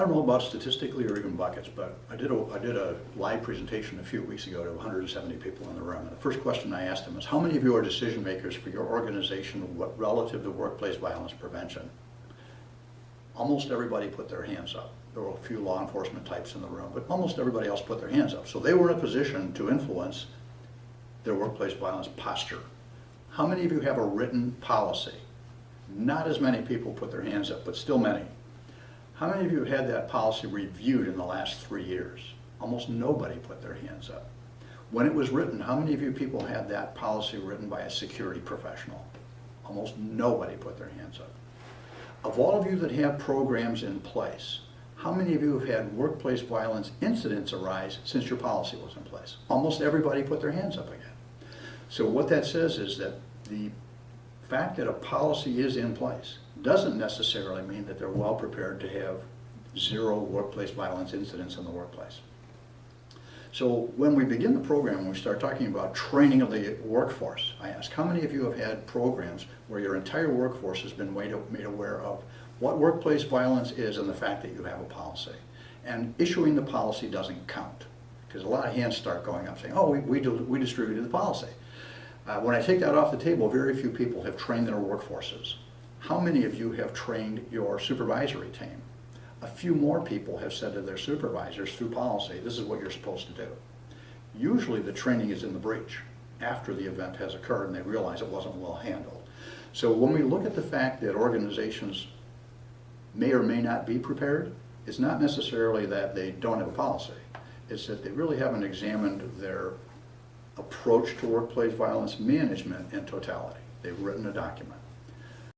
don't know about statistically or even buckets, but I did a live presentation a few weeks ago to 170 people in the room. And the first question I asked them is, how many of you are decision makers for your organization relative to workplace violence prevention? Almost everybody put their hands up. There were a few law enforcement types in the room, but almost everybody else put their hands up. So they were in a position to influence their workplace violence posture. How many of you have a written policy? Not as many people put their hands up, but still many. How many of you have had that policy reviewed in the last 3 years? Almost nobody put their hands up. When it was written, how many of you people had that policy written by a security professional? Almost nobody put their hands up. Of all of you that have programs in place, how many of you have had workplace violence incidents arise since your policy was in place? Almost everybody put their hands up again. So what that says is that the fact that a policy is in place doesn't necessarily mean that they're well prepared to have zero workplace violence incidents in the workplace. So when we begin the program, when we start talking about training of the workforce, I ask, how many of you have had programs where your entire workforce has been made aware of what workplace violence is and the fact that you have a policy? And issuing the policy doesn't count, because a lot of hands start going up saying, oh, we distributed the policy. When I take that off the table, very few people have trained their workforces. How many of you have trained your supervisory team? A few more people have said to their supervisors through policy, this is what you're supposed to do. Usually the training is in the breach after the event has occurred and they realize it wasn't well handled. So when we look at the fact that organizations may or may not be prepared, it's not necessarily that they don't have a policy. It's that they really haven't examined their approach to workplace violence management in totality. They've written a document.